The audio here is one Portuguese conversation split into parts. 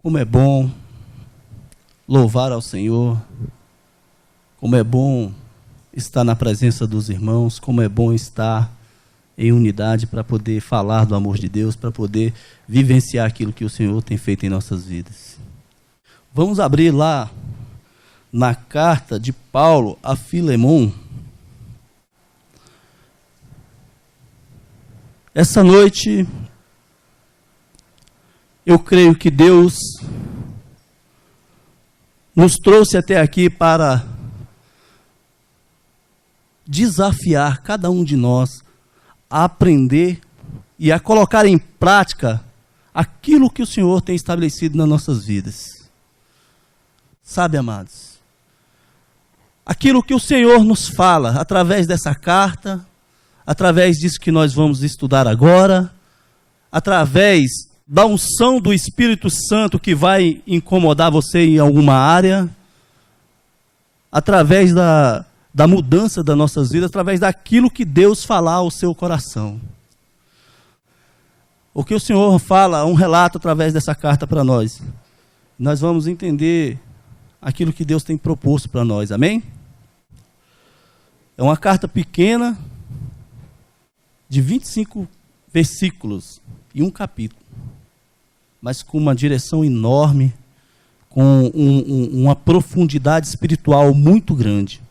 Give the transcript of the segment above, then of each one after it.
Como é bom louvar ao Senhor, como é bom estar na presença dos irmãos, como é bom estar em unidade para poder falar do amor de Deus, para poder vivenciar aquilo que o Senhor tem feito em nossas vidas. Vamos abrir lá na carta de Paulo a Filemon. Essa noite, eu creio que Deus nos trouxe até aqui para desafiar cada um de nós a aprender e a colocar em prática aquilo que o Senhor tem estabelecido nas nossas vidas. Sabe, amados, aquilo que o Senhor nos fala através dessa carta, através disso que nós vamos estudar agora, através da unção do Espírito Santo que vai incomodar você em alguma área, através da mudança das nossas vidas, através daquilo que Deus falar ao seu coração. O que o Senhor fala, um relato através dessa carta para nós. Nós vamos entender aquilo que Deus tem proposto para nós, amém? É uma carta pequena, de 25 versículos e um capítulo, mas com uma direção enorme, com uma profundidade espiritual muito grande.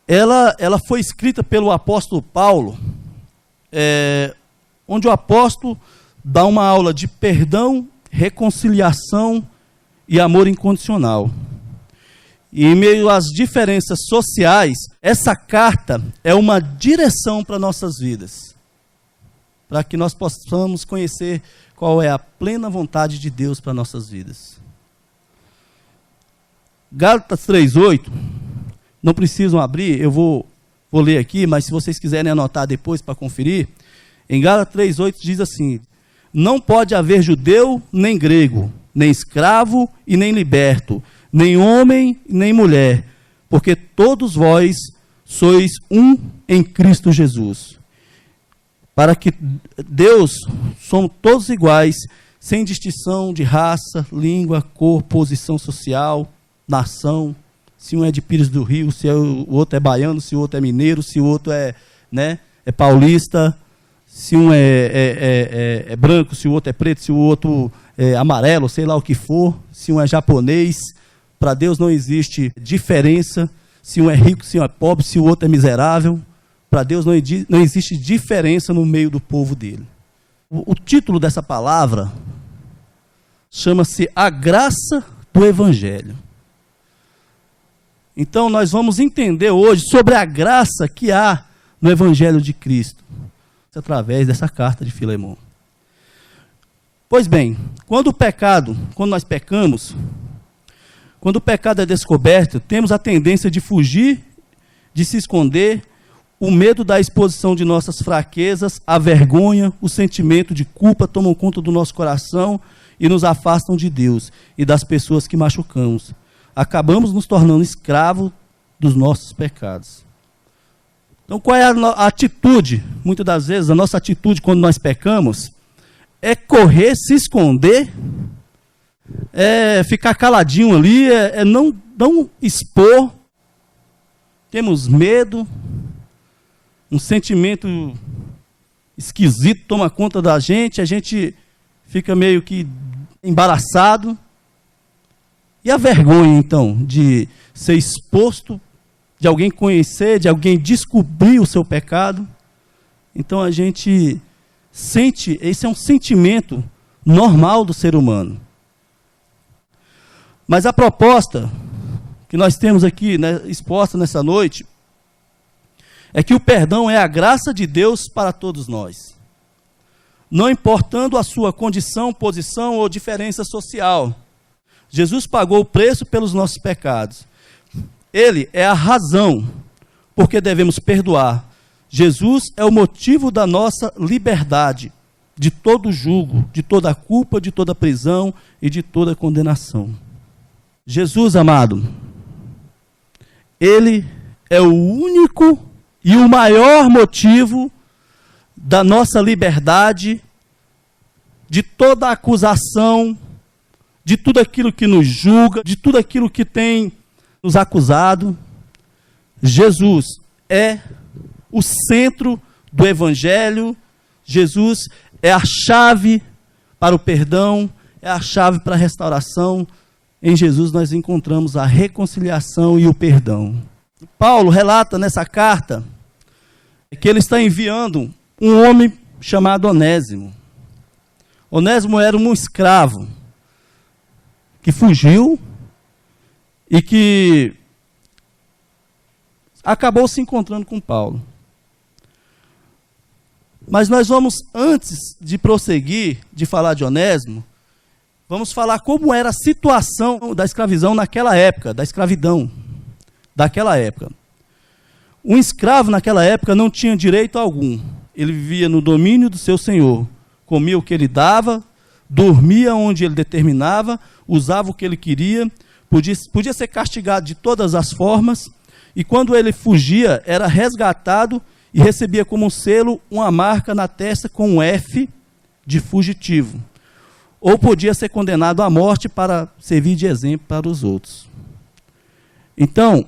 Ela foi escrita pelo apóstolo Paulo, onde o apóstolo dá uma aula de perdão, reconciliação e amor incondicional. E em meio às diferenças sociais, essa carta é uma direção para nossas vidas, para que nós possamos conhecer qual é a plena vontade de Deus para nossas vidas. Gálatas 3:8, não precisam abrir, eu vou ler aqui, mas se vocês quiserem anotar depois para conferir, em Gálatas 3:8 diz assim: não pode haver judeu nem grego, nem escravo e nem liberto, nem homem nem mulher, porque todos vós sois um em Cristo Jesus. Para que Deus somos todos iguais, sem distinção de raça, língua, cor, posição social, nação. Se um é de Pires do Rio, se o outro é baiano, se o outro é mineiro, se o outro é paulista, se um é branco, se o outro é preto, se o outro é amarelo, sei lá o que for, se um é japonês. Para Deus não existe diferença, se um é rico, se um é pobre, se o outro é miserável. Para Deus não existe diferença no meio do povo dele. O título dessa palavra chama-se A Graça do Evangelho. Então nós vamos entender hoje sobre a graça que há no Evangelho de Cristo, através dessa carta de Filemon. Pois bem, quando nós pecamos, quando o pecado é descoberto, temos a tendência de fugir, de se esconder, o medo da exposição de nossas fraquezas, a vergonha, o sentimento de culpa tomam conta do nosso coração e nos afastam de Deus e das pessoas que machucamos. Acabamos nos tornando escravos dos nossos pecados. Então, qual é a atitude? Muitas das vezes, a nossa atitude quando nós pecamos é correr, se esconder, é ficar caladinho ali, é não expor. Temos medo, um sentimento esquisito toma conta da gente, a gente fica meio que embaraçado. E a vergonha, então, de ser exposto, de alguém conhecer, de alguém descobrir o seu pecado. Então a gente sente, esse é um sentimento normal do ser humano. Mas a proposta que nós temos aqui, exposta nessa noite, é que o perdão é a graça de Deus para todos nós. Não importando a sua condição, posição ou diferença social. Jesus pagou o preço pelos nossos pecados. Ele é a razão porque devemos perdoar. Jesus é o motivo da nossa liberdade, de todo jugo, de toda culpa, de toda prisão e de toda condenação. Jesus, amado, Ele é o único e o maior motivo da nossa liberdade de toda a acusação, de tudo aquilo que nos julga, de tudo aquilo que tem nos acusado. Jesus é o centro do Evangelho. Jesus é a chave para o perdão, é a chave para a restauração. Em Jesus nós encontramos a reconciliação e o perdão. Paulo relata nessa carta que ele está enviando um homem chamado Onésimo. Onésimo era um escravo que fugiu e que acabou se encontrando com Paulo. Mas nós vamos, antes de prosseguir, de falar de Onésimo, vamos falar como era a situação da escravidão naquela época, da escravidão daquela época. Um escravo naquela época não tinha direito algum. Ele vivia no domínio do seu senhor, comia o que ele dava, dormia onde ele determinava, usava o que ele queria, podia ser castigado de todas as formas, e quando ele fugia, era resgatado e recebia como selo uma marca na testa com um F de fugitivo. Ou podia ser condenado à morte para servir de exemplo para os outros. Então,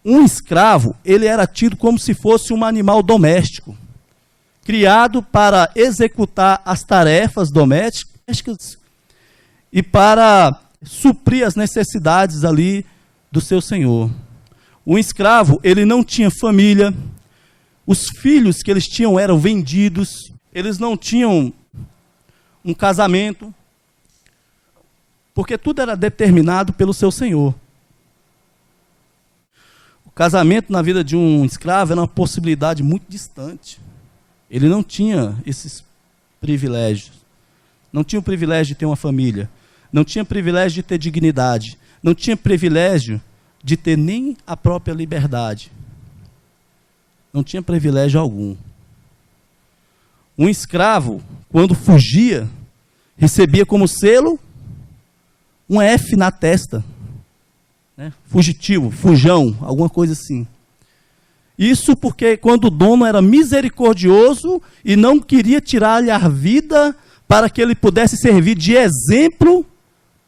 um escravo, ele era tido como se fosse um animal doméstico, criado para executar as tarefas domésticas e para suprir as necessidades ali do seu senhor. Um escravo, ele não tinha família, os filhos que eles tinham eram vendidos, eles não tinham um casamento, porque tudo era determinado pelo seu senhor. O casamento na vida de um escravo era uma possibilidade muito distante. Ele não tinha esses privilégios. Não tinha o privilégio de ter uma família. Não tinha privilégio de ter dignidade. Não tinha privilégio de ter nem a própria liberdade. Não tinha privilégio algum. Um escravo, quando fugia, recebia como selo um F na testa. Né? Fugitivo, fujão, alguma coisa assim. Isso porque quando o dono era misericordioso e não queria tirar-lhe a vida para que ele pudesse servir de exemplo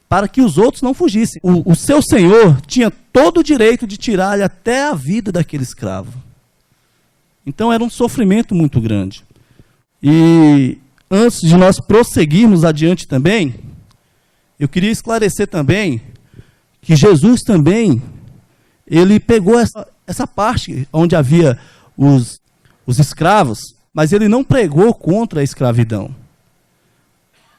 para que os outros não fugissem. O seu senhor tinha todo o direito de tirar-lhe até a vida daquele escravo. Então era um sofrimento muito grande. E antes de nós prosseguirmos adiante também, eu queria esclarecer também que Jesus também, ele pegou essa parte onde havia os escravos, mas ele não pregou contra a escravidão.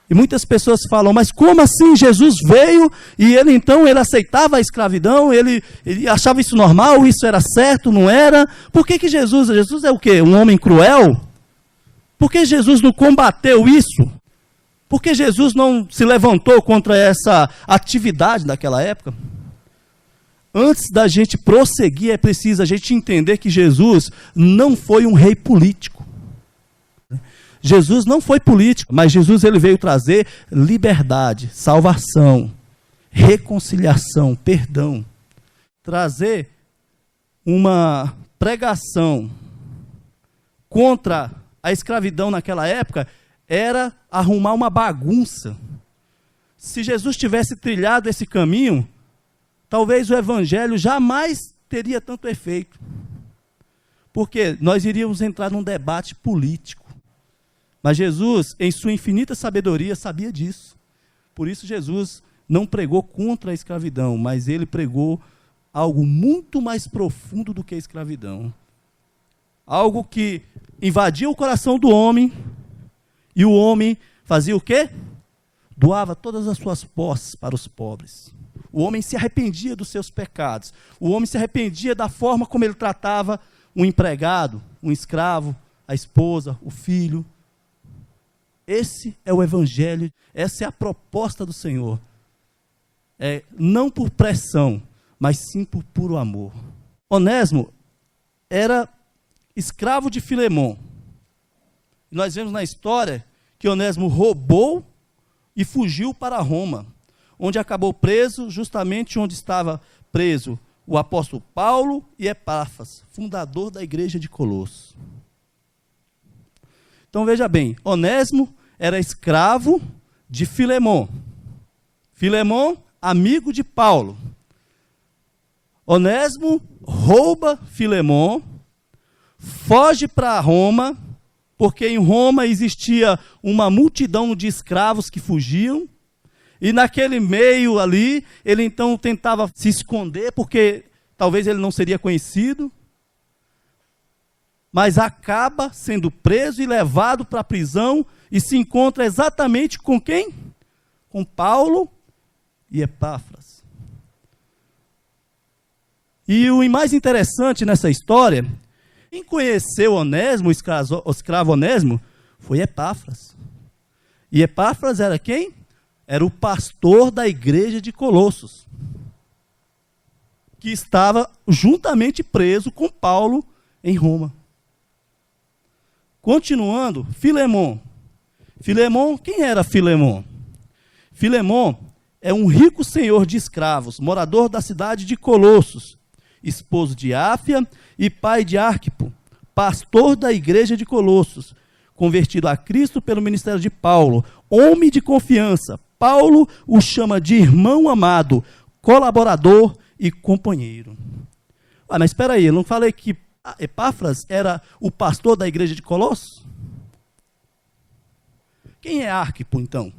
E muitas pessoas falam, mas como assim Jesus veio e ele então ele aceitava a escravidão, ele achava isso normal, isso era certo, não era? Por que Jesus é o quê? Um homem cruel? Por que Jesus não combateu isso? Por que Jesus não se levantou contra essa atividade daquela época? Antes da gente prosseguir, é preciso a gente entender que Jesus não foi um rei político. Jesus não foi político, mas Jesus ele veio trazer liberdade, salvação, reconciliação, perdão. Trazer uma pregação contra a escravidão naquela época era arrumar uma bagunça. Se Jesus tivesse trilhado esse caminho, talvez o evangelho jamais teria tanto efeito. Porque nós iríamos entrar num debate político. Mas Jesus, em sua infinita sabedoria, sabia disso. Por isso Jesus não pregou contra a escravidão, mas ele pregou algo muito mais profundo do que a escravidão. Algo que invadia o coração do homem, e o homem fazia o quê? Doava todas as suas posses para os pobres. O homem se arrependia dos seus pecados. O homem se arrependia da forma como ele tratava um empregado, um escravo, a esposa, o filho. Esse é o evangelho, essa é a proposta do Senhor. Não por pressão, mas sim por puro amor. Onésimo era escravo de Filemon. Nós vemos na história que Onésimo roubou e fugiu para Roma, onde acabou preso, justamente onde estava preso o apóstolo Paulo e Epáfras, fundador da igreja de Colosso. Então veja bem, Onésimo era escravo de Filemon. Filemon, amigo de Paulo. Onésimo rouba Filemon, foge para Roma, porque em Roma existia uma multidão de escravos que fugiam, e naquele meio ali, ele então tentava se esconder, porque talvez ele não seria conhecido, mas acaba sendo preso e levado para a prisão, e se encontra exatamente com quem? Com Paulo e Epáfras. E o mais interessante nessa história, quem conheceu Onésimo, o escravo Onésimo, foi Epáfras. E Epáfras era quem? Era o pastor da igreja de Colossos, que estava juntamente preso com Paulo em Roma. Continuando, Filemon. Filemon, quem era Filemon? Filemon é um rico senhor de escravos, morador da cidade de Colossos, esposo de Áfia e pai de Arquipo, pastor da igreja de Colossos, convertido a Cristo pelo ministério de Paulo, homem de confiança. Paulo o chama de irmão amado, colaborador e companheiro. Mas espera aí, eu não falei que Epáfras era o pastor da igreja de Colossos? Quem é Arquipo, então?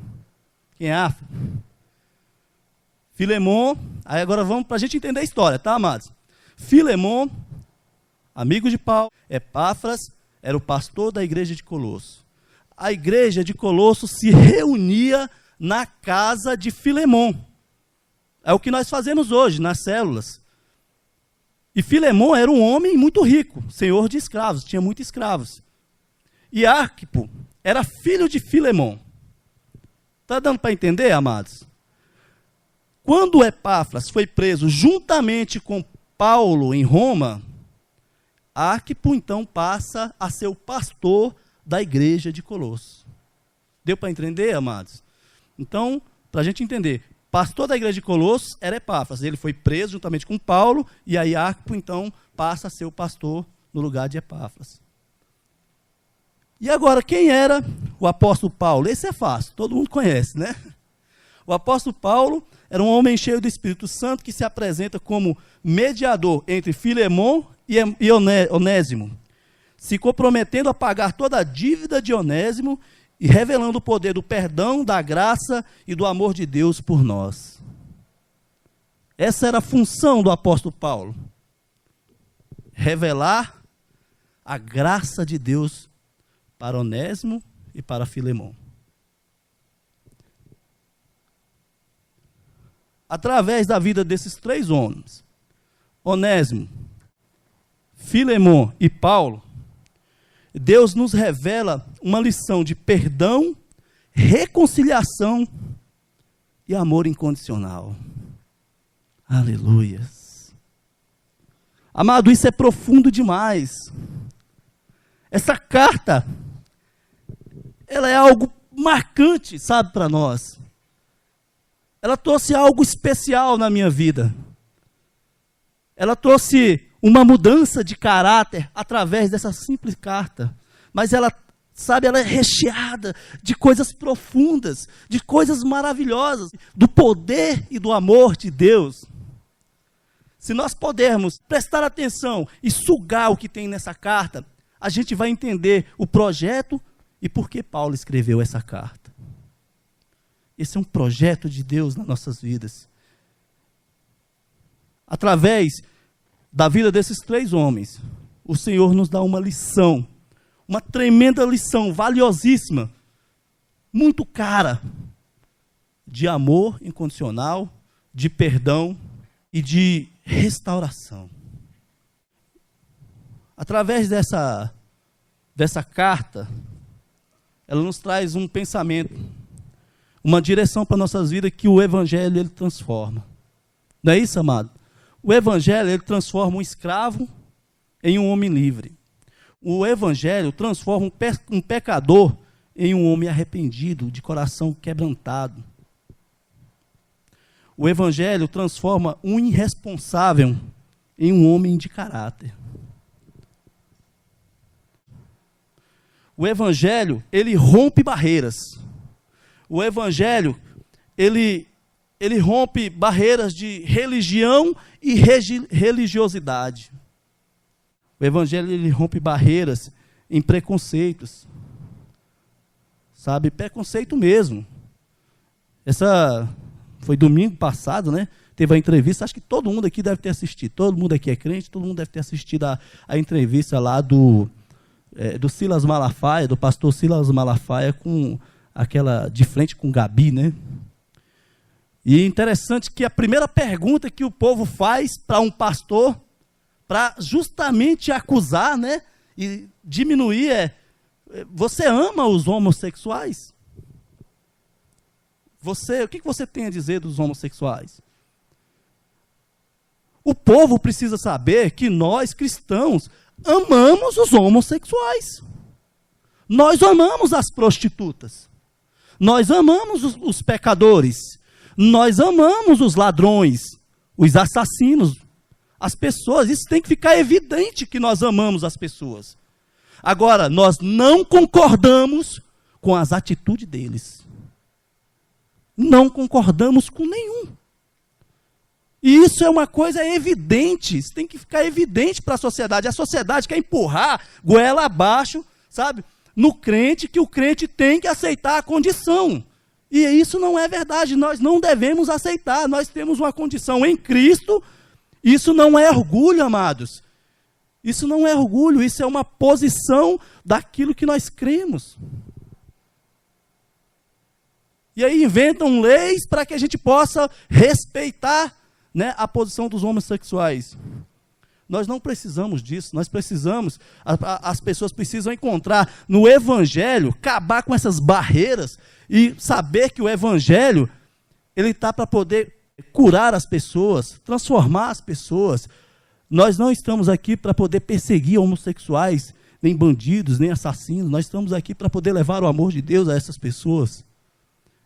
Quem é Áfia? Filemon, aí agora vamos para a gente entender a história, tá, amados? Filemon, amigo de Paulo, Epáfras era o pastor da igreja de Colossos. A igreja de Colossos se reunia na casa de Filemon. É o que nós fazemos hoje, nas células. E Filemon era um homem muito rico, senhor de escravos, tinha muitos escravos. E Arquipo era filho de Filemon. Está dando para entender, amados? Quando Epáfras foi preso juntamente com Paulo em Roma, Arquipo então passa a ser o pastor da igreja de Colossos. Deu para entender, amados? Então, para a gente entender, pastor da igreja de Colossos era Epáfras. Ele foi preso juntamente com Paulo, e aí Arquipo então passa a ser o pastor no lugar de Epáfras. E agora, quem era o apóstolo Paulo? Esse é fácil, todo mundo conhece, né? O apóstolo Paulo era um homem cheio do Espírito Santo que se apresenta como mediador entre Filemon e Onésimo, se comprometendo a pagar toda a dívida de Onésimo e revelando o poder do perdão, da graça e do amor de Deus por nós. Essa era a função do apóstolo Paulo. Revelar a graça de Deus para Onésimo e para Filemon. Através da vida desses três homens, Onésimo, Filemon e Paulo, Deus nos revela uma lição de perdão, reconciliação e amor incondicional. Aleluias. Amado, isso é profundo demais. Essa carta, ela é algo marcante, sabe, para nós. Ela trouxe algo especial na minha vida. Ela trouxe uma mudança de caráter através dessa simples carta. Mas ela, sabe, ela é recheada de coisas profundas, de coisas maravilhosas, do poder e do amor de Deus. Se nós pudermos prestar atenção e sugar o que tem nessa carta, a gente vai entender o projeto e por que Paulo escreveu essa carta. Esse é um projeto de Deus nas nossas vidas. Através da vida desses três homens, o Senhor nos dá uma lição, uma tremenda lição, valiosíssima, muito cara, de amor incondicional, de perdão e de restauração. Através dessa carta, ela nos traz um pensamento, uma direção para nossas vidas que o Evangelho ele transforma. Não é isso, amado? O Evangelho ele transforma um escravo em um homem livre. O Evangelho transforma um pecador em um homem arrependido, de coração quebrantado. O Evangelho transforma um irresponsável em um homem de caráter. O evangelho, ele rompe barreiras. O evangelho, ele rompe barreiras de religião e religiosidade. O evangelho, ele rompe barreiras em preconceitos. Sabe, preconceito mesmo. Essa foi domingo passado, né? Teve a entrevista, acho que todo mundo aqui deve ter assistido. Todo mundo aqui é crente, todo mundo deve ter assistido a entrevista lá do Silas Malafaia, do pastor Silas Malafaia, com aquela de frente com Gabi, né? E é interessante que a primeira pergunta que o povo faz para um pastor, para justamente acusar, né? E diminuir você ama os homossexuais? O que você tem a dizer dos homossexuais? O povo precisa saber que nós, cristãos, amamos os homossexuais. Nós amamos as prostitutas. Nós amamos os pecadores. Nós amamos os ladrões, os assassinos, as pessoas. Isso tem que ficar evidente que nós amamos as pessoas. Agora, nós não concordamos com as atitudes deles. Não concordamos com nenhum. E isso é uma coisa evidente, isso tem que ficar evidente para a sociedade. A sociedade quer empurrar goela abaixo, sabe, no crente, que o crente tem que aceitar a condição. E isso não é verdade, nós não devemos aceitar, nós temos uma condição em Cristo. Isso não é orgulho, amados. Isso não é orgulho, isso é uma posição daquilo que nós cremos. E aí inventam leis para que a gente possa respeitar, né, a posição dos homossexuais. Nós não precisamos disso, nós precisamos, as pessoas precisam encontrar no Evangelho, acabar com essas barreiras e saber que o Evangelho, ele está para poder curar as pessoas, transformar as pessoas. Nós não estamos aqui para poder perseguir homossexuais, nem bandidos, nem assassinos. Nós estamos aqui para poder levar o amor de Deus a essas pessoas.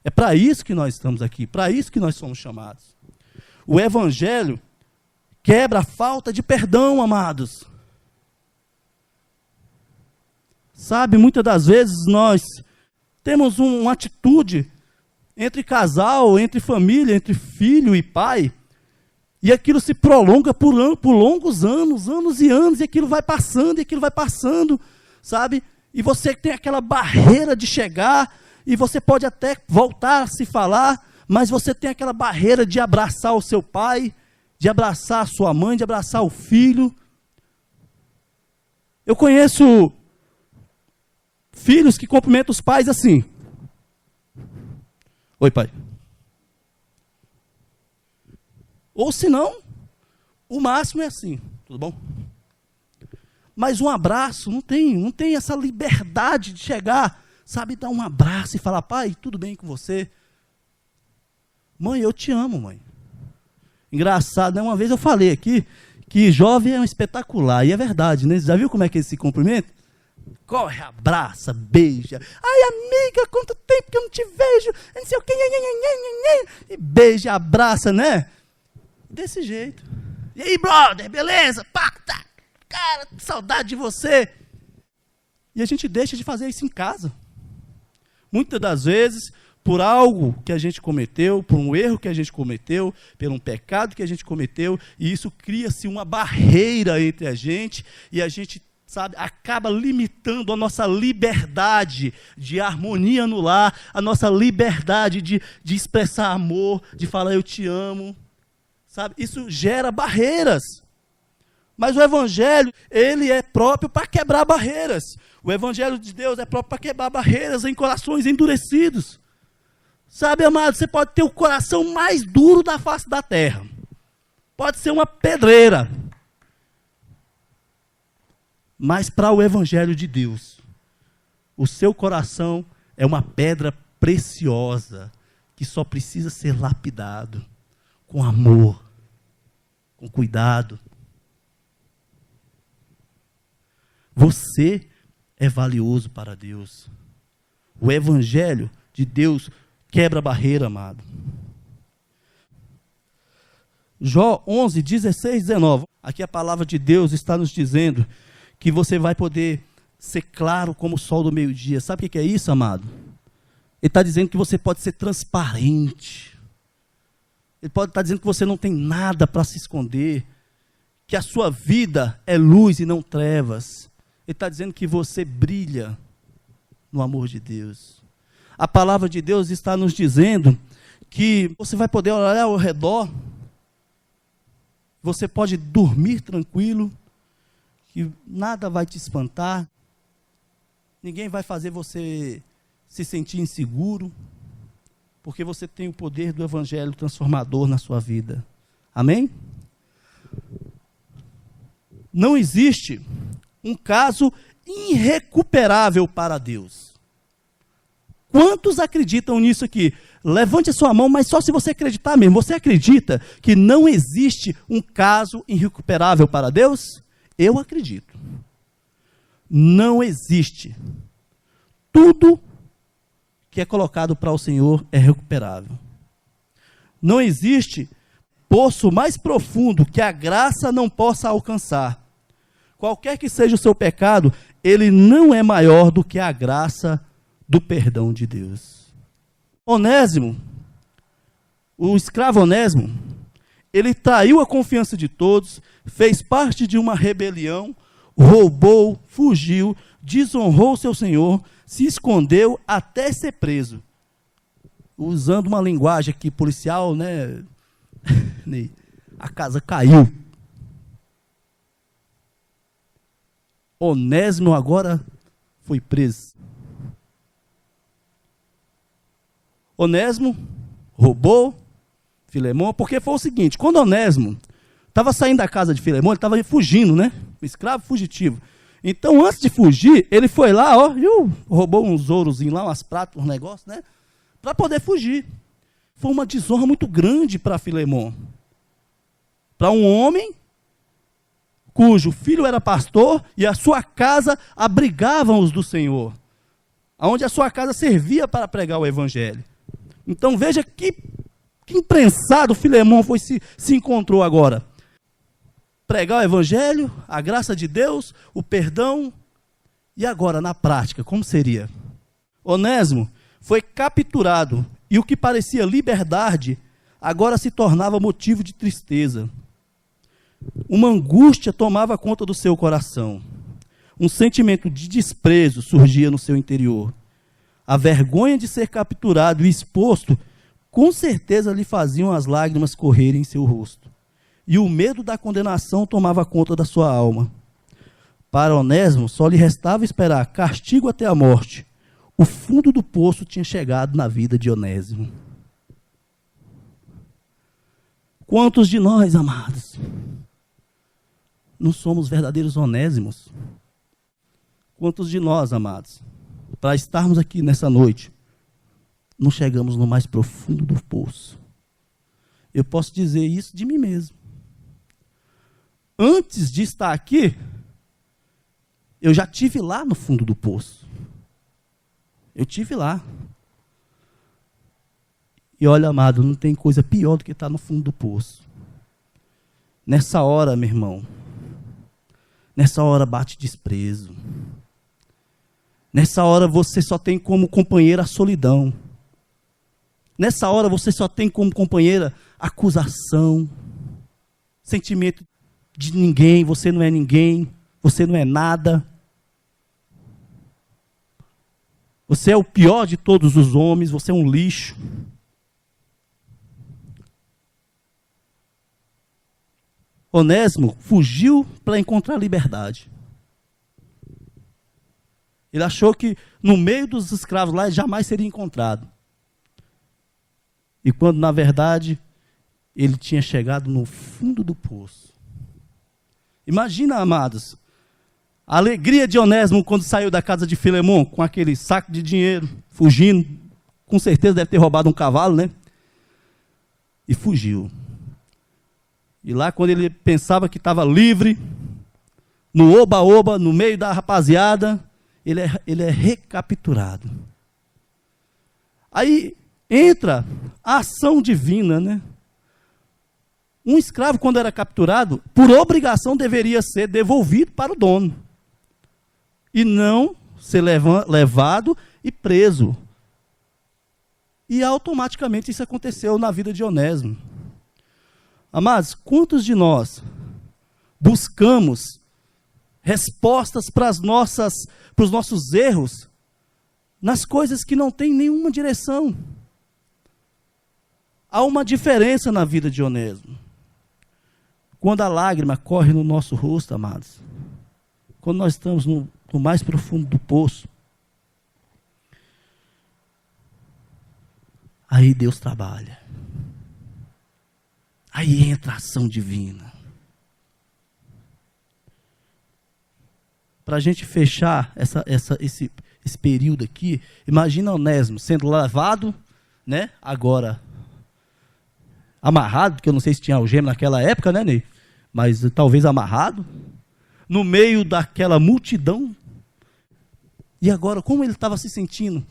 É para isso que nós estamos aqui, para isso que nós somos chamados. O Evangelho quebra a falta de perdão, amados. Sabe, muitas das vezes nós temos uma atitude entre casal, entre família, entre filho e pai, e aquilo se prolonga por longos anos, anos e anos, e aquilo vai passando, sabe? E você tem aquela barreira de chegar, e você pode até voltar a se falar, mas você tem aquela barreira de abraçar o seu pai, de abraçar a sua mãe, de abraçar o filho. Eu conheço filhos que cumprimentam os pais assim. Oi, pai. Ou se não, o máximo é assim, tudo bom? Mas um abraço, não tem essa liberdade de chegar, sabe, dar um abraço e falar, pai, tudo bem com você? Mãe, eu te amo, mãe. Engraçado, né? Uma vez eu falei aqui que jovem é um espetacular, e é verdade, né? Você já viu como é que eles se cumprimentam? Corre, abraça, beija. Ai, amiga, quanto tempo que eu não te vejo, não sei o que, e beija, abraça, né? Desse jeito. E aí, brother, beleza? Pá, tá. Cara, saudade de você. E a gente deixa de fazer isso em casa. Muitas das vezes, por algo que a gente cometeu, por um erro que a gente cometeu, por um pecado que a gente cometeu, e isso cria-se uma barreira entre a gente, e a gente, sabe, acaba limitando a nossa liberdade de harmonia no lar, a nossa liberdade de expressar amor, de falar eu te amo. Sabe? Isso gera barreiras. Mas o Evangelho, ele é próprio para quebrar barreiras. O Evangelho de Deus é próprio para quebrar barreiras em corações endurecidos. Sabe, amado, você pode ter o coração mais duro da face da terra. Pode ser uma pedreira. Mas para o Evangelho de Deus, o seu coração é uma pedra preciosa que só precisa ser lapidado. Com amor, com cuidado. Você é valioso para Deus. O Evangelho de Deus quebra a barreira, amado. Jó 11, 16, 19. Aqui a palavra de Deus está nos dizendo que você vai poder ser claro como o sol do meio-dia. Sabe o que é isso, amado? Ele está dizendo que você pode ser transparente. Ele pode estar dizendo que você não tem nada para se esconder, que a sua vida é luz e não trevas. Ele está dizendo que você brilha no amor de Deus. A palavra de Deus está nos dizendo que você vai poder olhar ao redor, você pode dormir tranquilo, que nada vai te espantar, ninguém vai fazer você se sentir inseguro, porque você tem o poder do Evangelho transformador na sua vida. Amém? Não existe um caso irrecuperável para Deus. Quantos acreditam nisso aqui? Levante a sua mão, mas só se você acreditar mesmo. Você acredita que não existe um caso irrecuperável para Deus? Eu acredito. Não existe. Tudo que é colocado para o Senhor é recuperável. Não existe poço mais profundo que a graça não possa alcançar. Qualquer que seja o seu pecado, ele não é maior do que a graça do perdão de Deus. Onésimo, o escravo Onésimo, ele traiu a confiança de todos, fez parte de uma rebelião, roubou, fugiu, desonrou seu senhor, se escondeu até ser preso. Usando uma linguagem aqui policial, né? A casa caiu. Onésimo agora foi preso. Onésimo roubou Filemão, porque foi o seguinte, quando Onésimo estava saindo da casa de Filemão, ele estava fugindo, né? Um escravo fugitivo. Então, antes de fugir, ele foi lá, ó, roubou uns ourozinhos lá, umas pratas, uns negócios, né? Para poder fugir. Foi uma desonra muito grande para Filemão. Para um homem cujo filho era pastor e a sua casa abrigavam os do Senhor. Onde a sua casa servia para pregar o evangelho. Então veja que imprensado Filemão se encontrou agora. Pregar o evangelho, a graça de Deus, o perdão. E agora, na prática, como seria? Onésimo foi capturado e o que parecia liberdade, agora se tornava motivo de tristeza. Uma angústia tomava conta do seu coração. Um sentimento de desprezo surgia no seu interior. A vergonha de ser capturado e exposto, com certeza lhe faziam as lágrimas correrem em seu rosto. E o medo da condenação tomava conta da sua alma. Para Onésimo, só lhe restava esperar castigo até a morte. O fundo do poço tinha chegado na vida de Onésimo. Quantos de nós, amados, não somos verdadeiros Onésimos? Quantos de nós, amados, para estarmos aqui nessa noite, não chegamos no mais profundo do poço? Eu posso dizer isso de mim mesmo. Antes de estar aqui, eu já estive lá no fundo do poço. Eu estive lá. E olha, amado, não tem coisa pior do que estar no fundo do poço. Nessa hora, meu irmão, nessa hora bate desprezo. Nessa hora você só tem como companheira a solidão. Nessa hora você só tem como companheira acusação, sentimento de ninguém, você não é nada. Você é o pior de todos os homens, você é um lixo. Onésimo fugiu para encontrar liberdade. Ele achou que no meio dos escravos lá ele jamais seria encontrado. E quando, na verdade, ele tinha chegado no fundo do poço. Imagina, amados, a alegria de Onésimo quando saiu da casa de Filemão com aquele saco de dinheiro, fugindo. Com certeza deve ter roubado um cavalo, né? E fugiu. E lá, quando ele pensava que estava livre, no oba-oba, no meio da rapaziada, ele é recapturado. Aí entra a ação divina, né? Um escravo, quando era capturado, por obrigação deveria ser devolvido para o dono. e não ser levado e preso. E automaticamente isso aconteceu na vida de Onésimo. Amados, quantos de nós buscamos respostas para os nossos erros nas coisas que não têm nenhuma direção? Há uma diferença na vida de Onésimo. Quando a lágrima corre no nosso rosto, amados, quando nós estamos no mais profundo do poço, aí Deus trabalha. Aí entra a ação divina. Para a gente fechar esse período aqui, imagina Onésimo sendo levado, né, agora amarrado, porque eu não sei se tinha algema naquela época, né, Ney? Mas talvez amarrado, no meio daquela multidão. E agora, como ele estava se sentindo?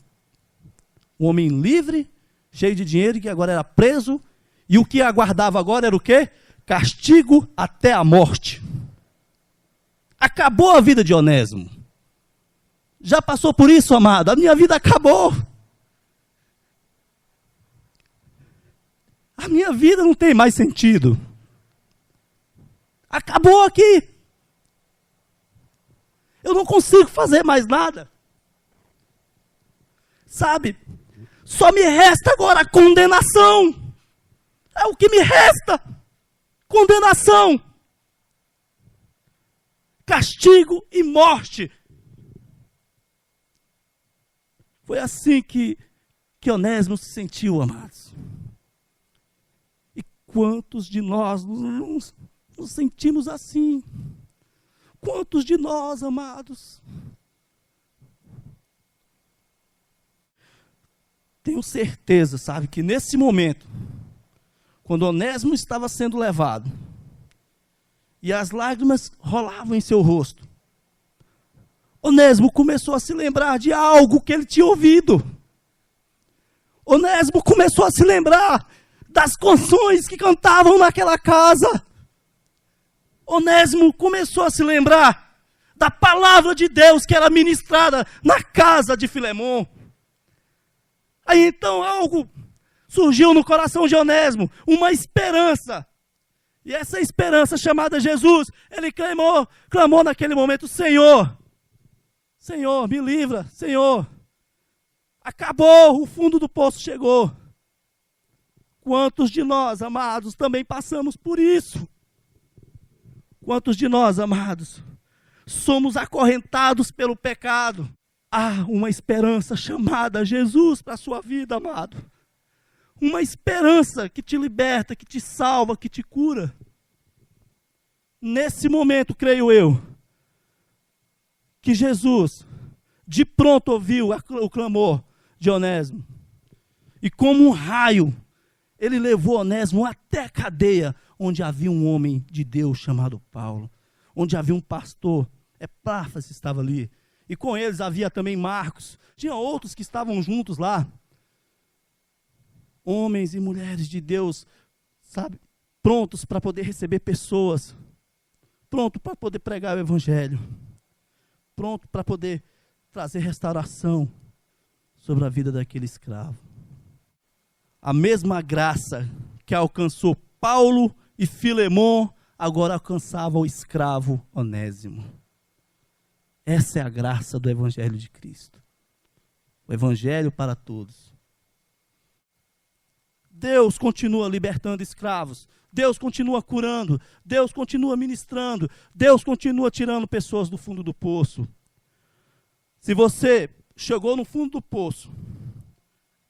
Um homem livre, cheio de dinheiro, que agora era preso, e o que aguardava agora era o quê? Castigo até a morte. Acabou a vida de Onésimo. Já passou por isso, amado? A minha vida acabou. A minha vida não tem mais sentido. Acabou aqui. Eu não consigo fazer mais nada. Sabe? Só me resta agora a condenação. É o que me resta. Condenação. Castigo e morte. Foi assim que Onésimo se sentiu, amados. E quantos de nós nos sentimos assim? Quantos de nós, amados? Tenho certeza, sabe, que nesse momento, quando Onésimo estava sendo levado, e as lágrimas rolavam em seu rosto, Onésimo começou a se lembrar de algo que ele tinha ouvido. Onésimo começou a se lembrar das canções que cantavam naquela casa. Onésimo começou a se lembrar da palavra de Deus que era ministrada na casa de Filemon. Aí então algo surgiu no coração de Onésimo, uma esperança. E essa esperança chamada Jesus, ele clamou naquele momento: Senhor, Senhor, me livra, Senhor. Acabou, o fundo do poço chegou. Quantos de nós, amados, também passamos por isso? Quantos de nós, amados, somos acorrentados pelo pecado? Há uma esperança chamada Jesus para a sua vida, amado. Uma esperança que te liberta, que te salva, que te cura. Nesse momento, creio eu, que Jesus de pronto ouviu o clamor de Onésimo. E como um raio, ele levou Onésimo até a cadeia, onde havia um homem de Deus chamado Paulo. Onde havia um pastor, Epáfras estava ali. E com eles havia também Marcos. Tinha outros que estavam juntos lá. Homens e mulheres de Deus, sabe, prontos para poder receber pessoas. Pronto para poder pregar o evangelho. Pronto para poder trazer restauração sobre a vida daquele escravo. A mesma graça que alcançou Paulo e Filemon, agora alcançava o escravo Onésimo. Essa é a graça do Evangelho de Cristo. O Evangelho para todos. Deus continua libertando escravos. Deus continua curando. Deus continua ministrando. Deus continua tirando pessoas do fundo do poço. Se você chegou no fundo do poço,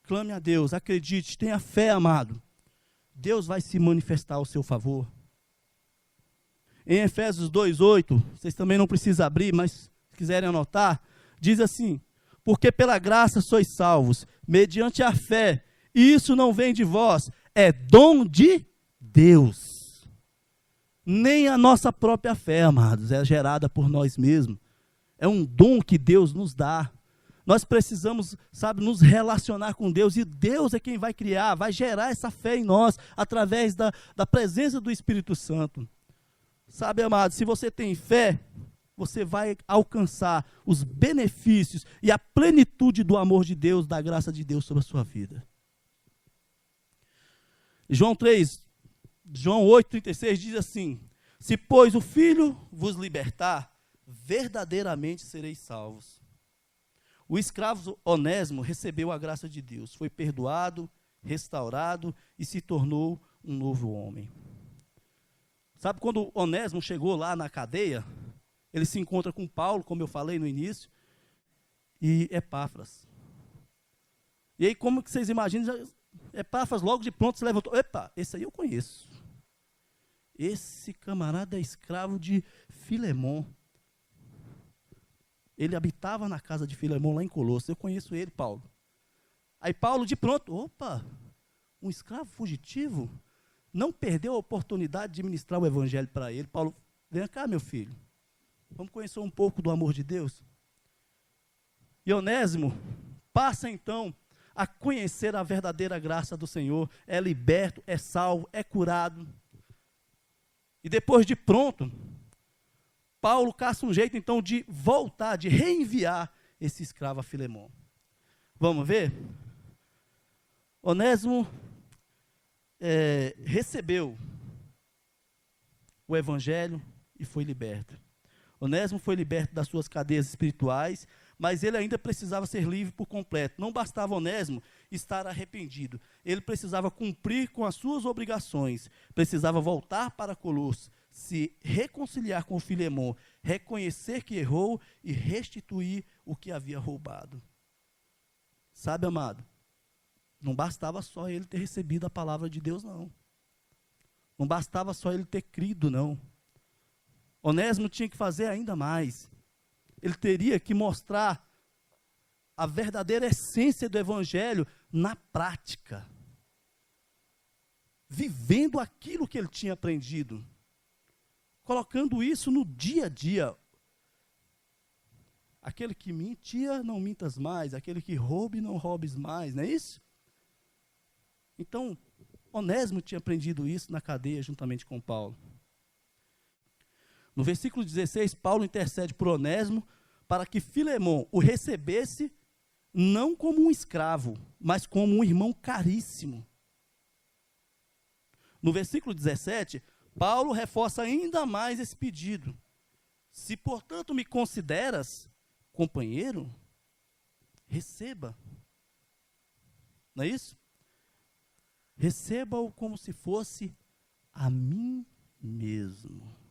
clame a Deus, acredite, tenha fé, amado. Deus vai se manifestar ao seu favor. Em Efésios 2:8, vocês também não precisam abrir, mas se quiserem anotar, diz assim: porque pela graça sois salvos, mediante a fé, e isso não vem de vós, é dom de Deus. Nem a nossa própria fé, amados, é gerada por nós mesmos. É um dom que Deus nos dá. Nós precisamos, sabe, nos relacionar com Deus, e Deus é quem vai criar, vai gerar essa fé em nós, através da presença do Espírito Santo. Sabe, amado, se você tem fé, você vai alcançar os benefícios e a plenitude do amor de Deus, da graça de Deus sobre a sua vida. João 8,36 diz assim: se, pois, o Filho vos libertar, verdadeiramente sereis salvos. O escravo Onésimo recebeu a graça de Deus, foi perdoado, restaurado e se tornou um novo homem. Sabe quando Onésimo chegou lá na cadeia, ele se encontra com Paulo, como eu falei no início, e Epáfras. E aí, como que vocês imaginam, Epáfras logo de pronto se levantou: epa, esse aí eu conheço. Esse camarada é escravo de Filemon. Ele habitava na casa de Filemon lá em Colossos. Eu conheço ele, Paulo. Aí Paulo de pronto: opa, um escravo fugitivo? Não perdeu a oportunidade de ministrar o evangelho para ele. Paulo: vem cá, meu filho, vamos conhecer um pouco do amor de Deus. E Onésimo passa então a conhecer a verdadeira graça do Senhor, é liberto, é salvo, é curado. E depois de pronto, Paulo caça um jeito então de voltar, de reenviar esse escravo a Filemon. Vamos ver? Onésimo recebeu o evangelho e foi liberto. Onésimo foi liberto das suas cadeias espirituais, mas ele ainda precisava ser livre por completo. Não bastava Onésimo estar arrependido. Ele precisava cumprir com as suas obrigações. Precisava voltar para Colossos, se reconciliar com Filemon, reconhecer que errou e restituir o que havia roubado. Sabe, amado, não bastava só ele ter recebido a palavra de Deus, não. Não bastava só ele ter crido, não. Onésimo tinha que fazer ainda mais. Ele teria que mostrar a verdadeira essência do evangelho na prática, vivendo aquilo que ele tinha aprendido, colocando isso no dia a dia. Aquele que mentia, não mintas mais. Aquele que roube, não roubes mais. Não é isso? Então, Onésimo tinha aprendido isso na cadeia juntamente com Paulo. No versículo 16, Paulo intercede por Onésimo para que Filemon o recebesse não como um escravo, mas como um irmão caríssimo. No versículo 17, Paulo reforça ainda mais esse pedido. Se, portanto, me consideras companheiro, receba. Não é isso? Receba-o como se fosse a mim mesmo.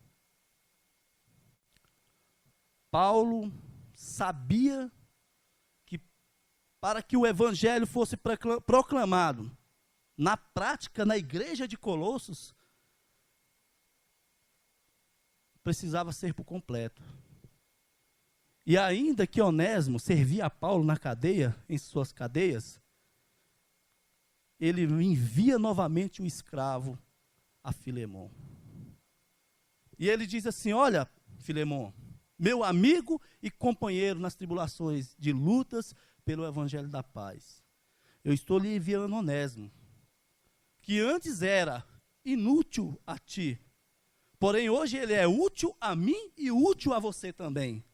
Paulo sabia que para que o evangelho fosse proclamado na prática, na igreja de Colossos, precisava ser por completo. E ainda que Onésimo servia a Paulo na cadeia, em suas cadeias, ele envia novamente o escravo a Filemon. E ele diz assim: olha, Filemon, meu amigo e companheiro nas tribulações de lutas pelo evangelho da paz, eu estou lhe enviando Onésimo, que antes era inútil a ti, porém hoje ele é útil a mim e útil a você também.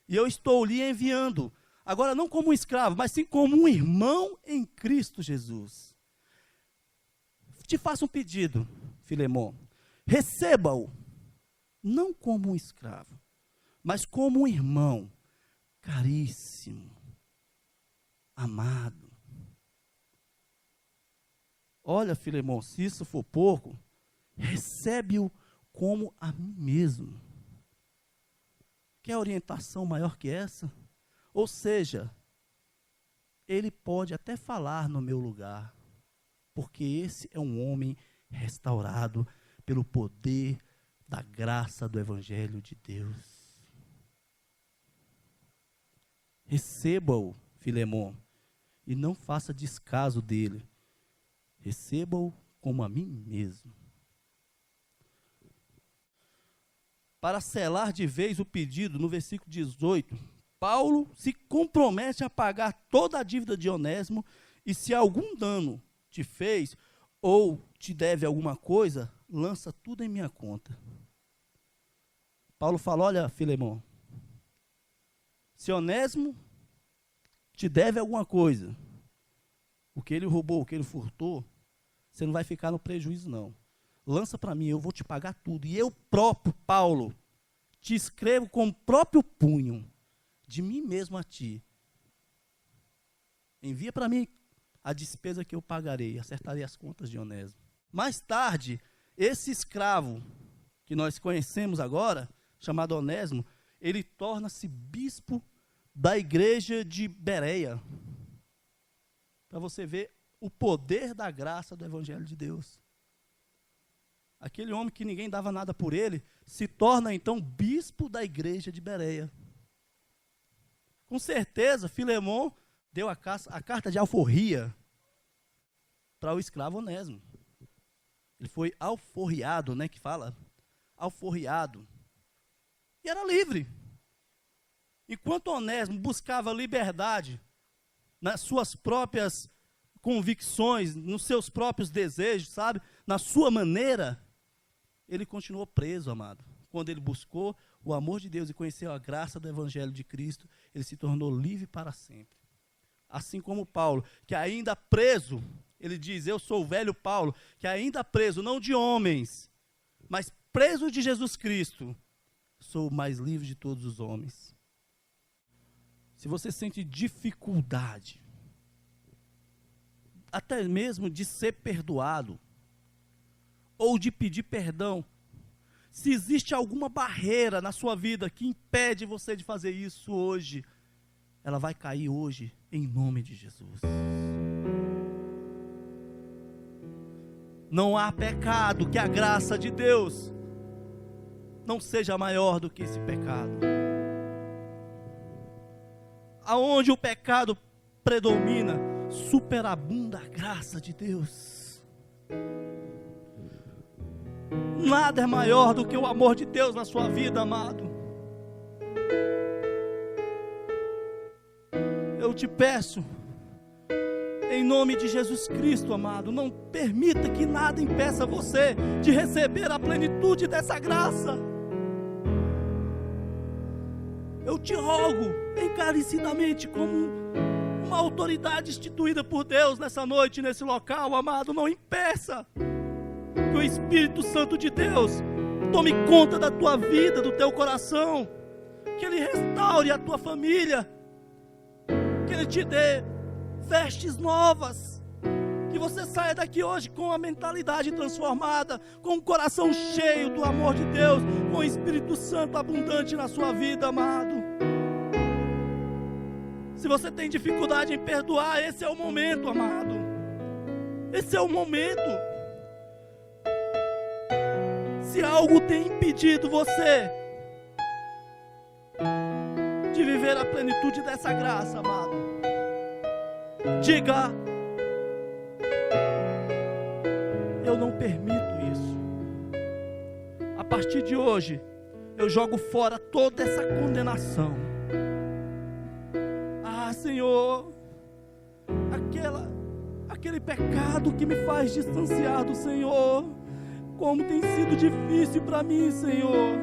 E eu estou lhe enviando, agora não como um escravo, mas sim como um irmão em Cristo Jesus. Te faço um pedido, Filemon, receba-o, não como um escravo, mas como um irmão caríssimo, amado. Olha, Filemon, se isso for pouco, recebe-o como a mim mesmo. Quer orientação maior que essa? Ou seja, ele pode até falar no meu lugar, porque esse é um homem restaurado pelo poder da graça do evangelho de Deus. Receba-o, Filemon, e não faça descaso dele. Receba-o como a mim mesmo. Para selar de vez o pedido, no versículo 18, Paulo se compromete a pagar toda a dívida de Onésimo, e se algum dano te fez, ou te deve alguma coisa, lança tudo em minha conta. Paulo fala, olha, Filemão, se Onésimo te deve alguma coisa, o que ele roubou, o que ele furtou, você não vai ficar no prejuízo, não. Lança para mim, eu vou te pagar tudo. E eu próprio, Paulo, te escrevo com o próprio punho, de mim mesmo a ti. Envia para mim a despesa que eu pagarei, acertarei as contas de Onésimo. Mais tarde, esse escravo, que nós conhecemos agora, chamado Onésimo, ele torna-se bispo da igreja de Bereia. Para você ver o poder da graça do Evangelho de Deus. Aquele homem que ninguém dava nada por ele, se torna então bispo da igreja de Bereia. Com certeza, Filemão deu a carta de alforria para o escravo Onésimo. Ele foi alforriado, né, que fala? Alforriado. E era livre. Enquanto Onésimo buscava liberdade nas suas próprias convicções, nos seus próprios desejos, sabe? Na sua maneira, ele continuou preso, amado. Quando ele buscou o amor de Deus e conheceu a graça do Evangelho de Cristo, ele se tornou livre para sempre. Assim como Paulo, que ainda preso, ele diz, eu sou o velho Paulo, que ainda preso, não de homens, mas preso de Jesus Cristo, sou o mais livre de todos os homens. Se você sente dificuldade, até mesmo de ser perdoado, ou de pedir perdão, se existe alguma barreira na sua vida que impede você de fazer isso hoje, ela vai cair hoje, em nome de Jesus. Não há pecado que a graça de Deus não seja maior do que esse pecado. Aonde o pecado predomina, superabunda a graça de Deus. Nada é maior do que o amor de Deus na sua vida, amado. Eu te peço, em nome de Jesus Cristo, amado, não permita que nada impeça você de receber a plenitude dessa graça. Eu te rogo encarecidamente, como uma autoridade instituída por Deus nessa noite, nesse local, amado, não impeça que o Espírito Santo de Deus tome conta da tua vida, do teu coração, que Ele restaure a tua família, que Ele te dê vestes novas, que você saia daqui hoje com a mentalidade transformada, com o coração cheio do amor de Deus, com o Espírito Santo abundante na sua vida, amado. Se você tem dificuldade em perdoar, esse é o momento, amado. Esse é o momento. Se algo tem impedido você de viver a plenitude dessa graça, amado, diga: eu não permito isso. A partir de hoje, eu jogo fora toda essa condenação. Senhor, aquele pecado que me faz distanciar do Senhor, como tem sido difícil para mim, Senhor.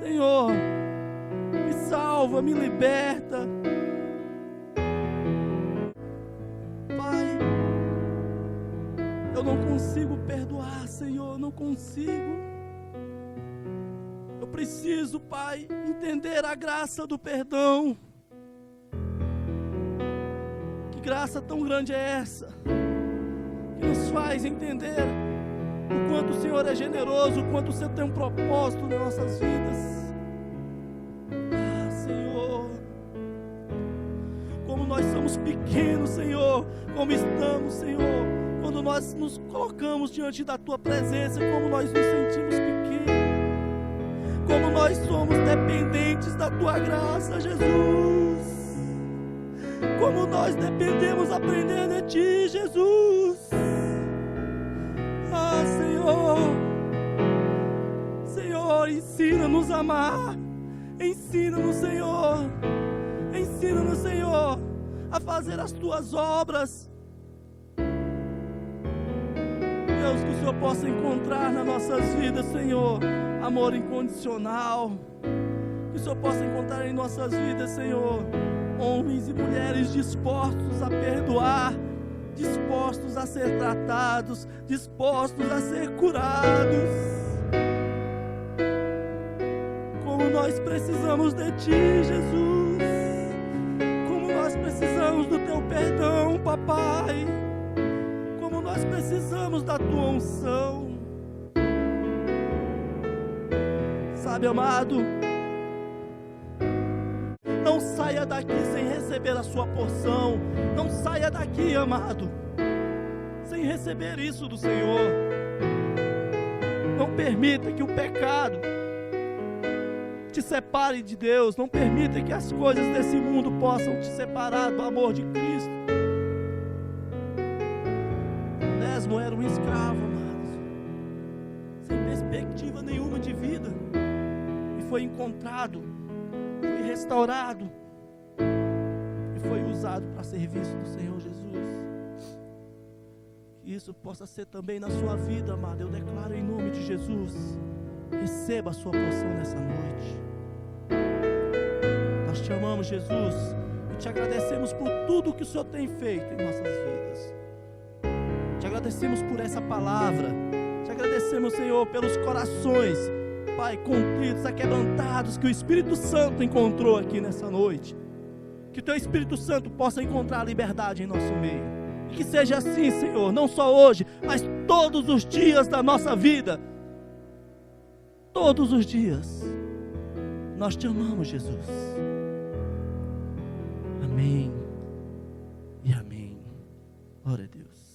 Senhor, me salva, me liberta. Pai, eu não consigo perdoar, Senhor, não consigo. Eu preciso, Pai, entender a graça do perdão. Que graça tão grande é essa, que nos faz entender o quanto o Senhor é generoso, o quanto o Senhor tem um propósito nas nossas vidas. Ah, Senhor, como nós somos pequenos, Senhor, como estamos, Senhor, quando nós nos colocamos diante da Tua presença, como nós nos sentimos pequenos, como nós somos dependentes da Tua graça, Jesus. Como nós dependemos aprender de Ti, Jesus. Ah, Senhor, Senhor, ensina-nos a amar. Ensina-nos, Senhor. Ensina-nos, Senhor, a fazer as Tuas obras. Deus, que o Senhor possa encontrar nas nossas vidas, Senhor, amor incondicional. Que o Senhor possa encontrar em nossas vidas, Senhor, homens e mulheres dispostos a perdoar, dispostos a ser tratados, dispostos a ser curados. Como nós precisamos de Ti, Jesus. Como nós precisamos do Teu perdão, Papai. Como nós precisamos da Tua unção. Sabe, amado, não saia daqui sem receber a sua porção. Não saia daqui, amado, sem receber isso do Senhor. Não permita que o pecado te separe de Deus. Não permita que as coisas desse mundo possam te separar do amor de Cristo. Onésimo era um escravo, amados, sem perspectiva nenhuma de vida, e foi encontrado, foi restaurado e foi usado para serviço do Senhor Jesus. Que isso possa ser também na sua vida, amado. Eu declaro em nome de Jesus. Receba a sua porção nessa noite. Nós te amamos, Jesus, e te agradecemos por tudo que o Senhor tem feito em nossas vidas. Te agradecemos por essa palavra. Te agradecemos, Senhor, pelos corações, Pai, contritos, aquebrantados, que o Espírito Santo encontrou aqui nessa noite. Que o Teu Espírito Santo possa encontrar liberdade em nosso meio. E que seja assim, Senhor, não só hoje, mas todos os dias da nossa vida. Todos os dias. Nós te amamos, Jesus. Amém e amém. Glória a Deus.